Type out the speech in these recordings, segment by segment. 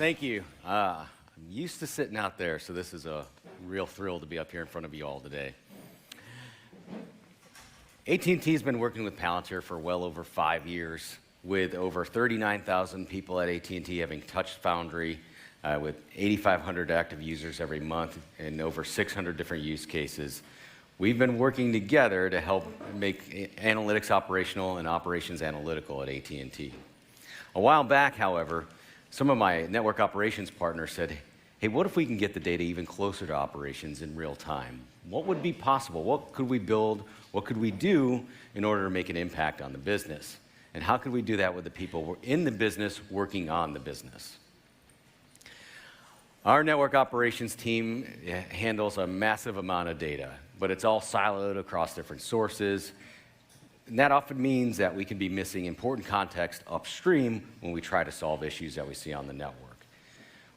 Thank you. I'm used to sitting out there, so this is a real thrill to be up here in front of you all today. AT&T has been working with Palantir for well over 5 years, with over 39,000 people at AT&T having touched Foundry, with 8,500 active users every month and over 600 different use cases. We've been working together to help make analytics operational and operations analytical at AT&T. A while back, however, some of my network operations partners said, hey, what if we can get the data even closer to operations in real time? What would be possible? What could we build? What could we do in order to make an impact on the business? And how could we do that with the people in the business working on the business? Our network operations team handles a massive amount of data, but it's all siloed across different sources. And that often means that we can be missing important context upstream when we try to solve issues that we see on the network.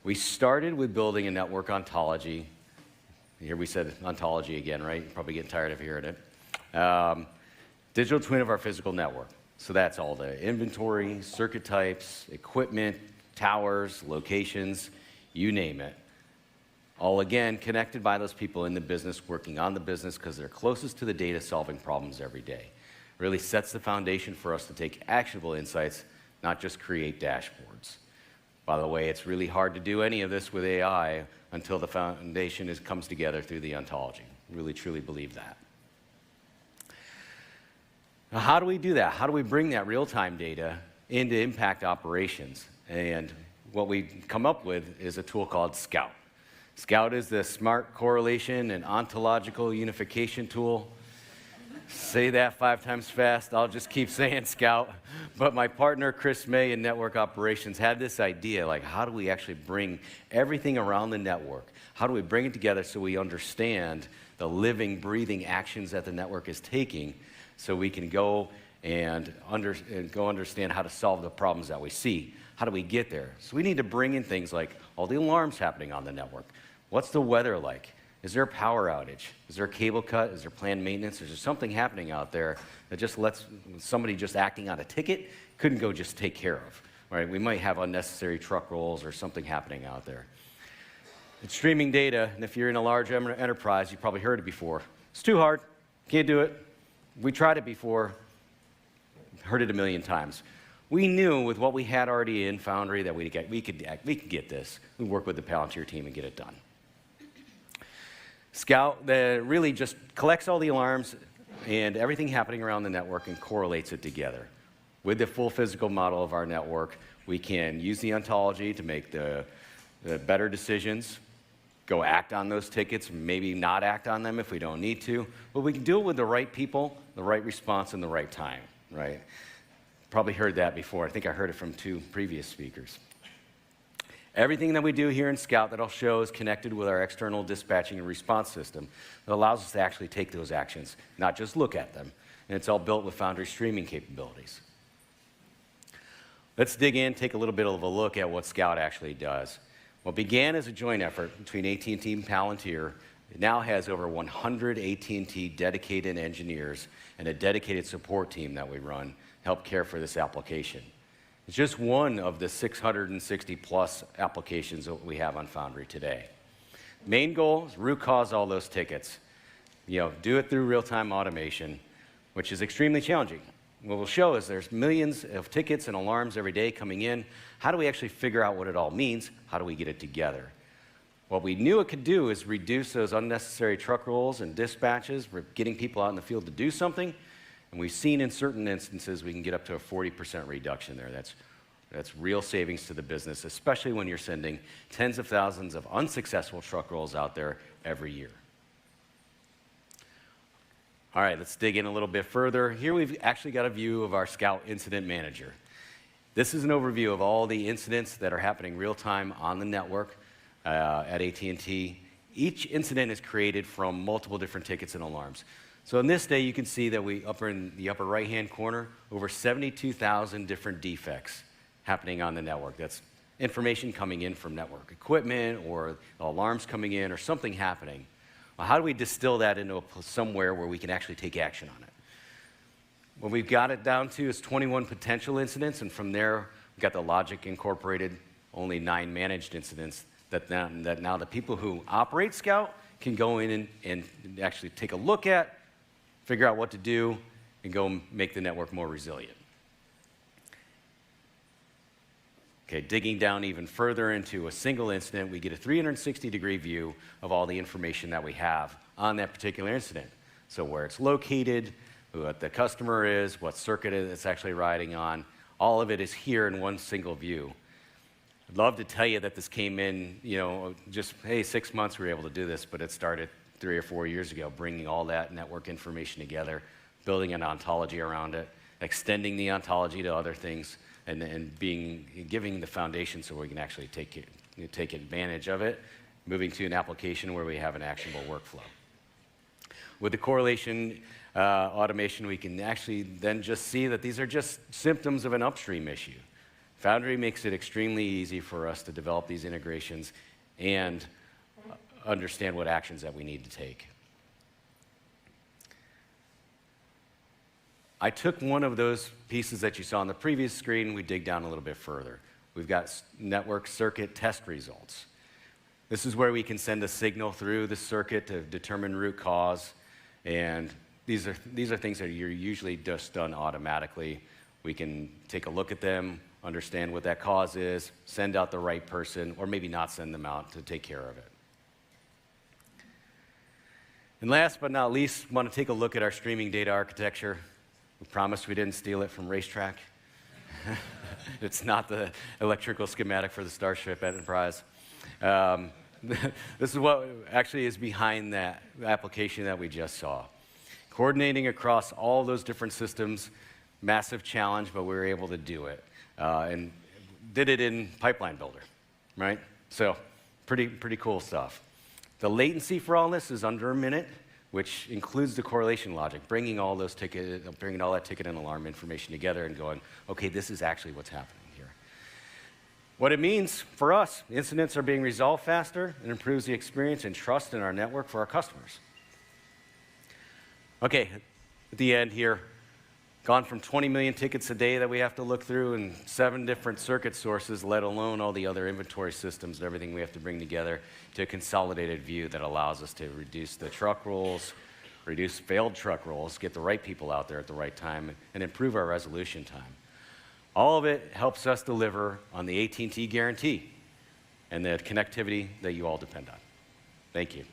We started with building a network ontology. Here we said ontology again, right? You're probably getting tired of hearing it. Digital twin of our physical network. So that's all the inventory, circuit types, equipment, towers, locations, you name it. All again connected by those people in the business working on the business because they're closest to the data solving problems every day. Really sets the foundation for us to take actionable insights, not just create dashboards. By the way, it's really hard to do any of this with AI until the foundation comes together through the ontology. Really, truly believe that. Now, how do we do that? How do we bring that real-time data into impact operations? And what we come up with is a tool called Scout. Scout is the smart correlation and ontological unification tool. Say that 5 times fast. I'll just keep saying Scout. But my partner, Chris May in Network Operations, had this idea, like how do we actually bring everything around the network? How do we bring it together so we understand the living, breathing actions that the network is taking so we can go and understand how to solve the problems that we see? How do we get there? So we need to bring in things like all the alarms happening on the network. What's the weather like? Is there a power outage? Is there a cable cut? Is there planned maintenance? Is there something happening out there that just lets somebody just acting on a ticket couldn't go just take care of, right? We might have unnecessary truck rolls or something happening out there. It's streaming data, and if you're in a large enterprise, you've probably heard it before. It's too hard, can't do it. We tried it before, heard it a million times. We knew with what we had already in Foundry that we could get this. We work with the Palantir team and get it done. Scout that really just collects all the alarms and everything happening around the network and correlates it together. With the full physical model of our network, we can use the ontology to make the better decisions, go act on those tickets, maybe not act on them if we don't need to, but we can do it with the right people, the right response, and the right time, right? Probably heard that before. I think I heard it from 2 previous speakers. Everything that we do here in Scout that I'll show is connected with our external dispatching and response system that allows us to actually take those actions, not just look at them. And it's all built with Foundry streaming capabilities. Let's dig in, take a little bit of a look at what Scout actually does. What began as a joint effort between AT&T and Palantir, it now has over 100 AT&T dedicated engineers and a dedicated support team that we run to help care for this application. It's just one of the 660 plus applications that we have on Foundry today. Main goal is root cause all those tickets. Do it through real-time automation, which is extremely challenging. What we'll show is there's millions of tickets and alarms every day coming in. How do we actually figure out what it all means? How do we get it together? What we knew it could do is reduce those unnecessary truck rolls and dispatches. We're getting people out in the field to do something. And we've seen in certain instances we can get up to a 40% reduction there. That's real savings to the business, especially when you're sending tens of thousands of unsuccessful truck rolls out there every year. All right, let's dig in a little bit further. Here we've actually got a view of our Scout Incident Manager. This is an overview of all the incidents that are happening real time on the network at AT&T. Each incident is created from multiple different tickets and alarms. So in this day, you can see that in the upper right-hand corner, over 72,000 different defects happening on the network. That's information coming in from network equipment or alarms coming in or something happening. Well, how do we distill that into somewhere where we can actually take action on it? What we've got it down to is 21 potential incidents, and from there, we've got the logic incorporated only 9 managed incidents, that now the people who operate Scout can go in and actually take a look at, figure out what to do, and go make the network more resilient. Okay, digging down even further into a single incident, we get a 360-degree view of all the information that we have on that particular incident. So where it's located, what the customer is, what circuit it's actually riding on, all of it is here in one single view. I'd love to tell you that this came in, just, hey, 6 months we were able to do this, but it started 3 or 4 years ago, bringing all that network information together, building an ontology around it, extending the ontology to other things, and giving the foundation so we can actually take advantage of it, moving to an application where we have an actionable workflow. With the correlation automation, we can actually then just see that these are just symptoms of an upstream issue. Foundry makes it extremely easy for us to develop these integrations and understand what actions that we need to take. I took one of those pieces that you saw on the previous screen, we dig down a little bit further. We've got network circuit test results. This is where we can send a signal through the circuit to determine root cause, and these are things that are usually just done automatically. We can take a look at them, understand what that cause is, send out the right person, or maybe not send them out to take care of it. And last but not least, I want to take a look at our streaming data architecture. We promised we didn't steal it from Racetrack. It's not the electrical schematic for the Starship Enterprise. This is what actually is behind that application that we just saw. Coordinating across all those different systems, massive challenge, but we were able to do it. And did it in Pipeline Builder, right? So pretty cool stuff. The latency for all this is under a minute, which includes the correlation logic, bringing all that ticket and alarm information together and going, okay, this is actually what's happening here. What it means for us, incidents are being resolved faster and improves the experience and trust in our network for our customers. Okay, at the end here, gone from 20 million tickets a day that we have to look through and 7 different circuit sources, let alone all the other inventory systems and everything we have to bring together, to a consolidated view that allows us to reduce the truck rolls, reduce failed truck rolls, get the right people out there at the right time, and improve our resolution time. All of it helps us deliver on the AT&T guarantee and the connectivity that you all depend on. Thank you.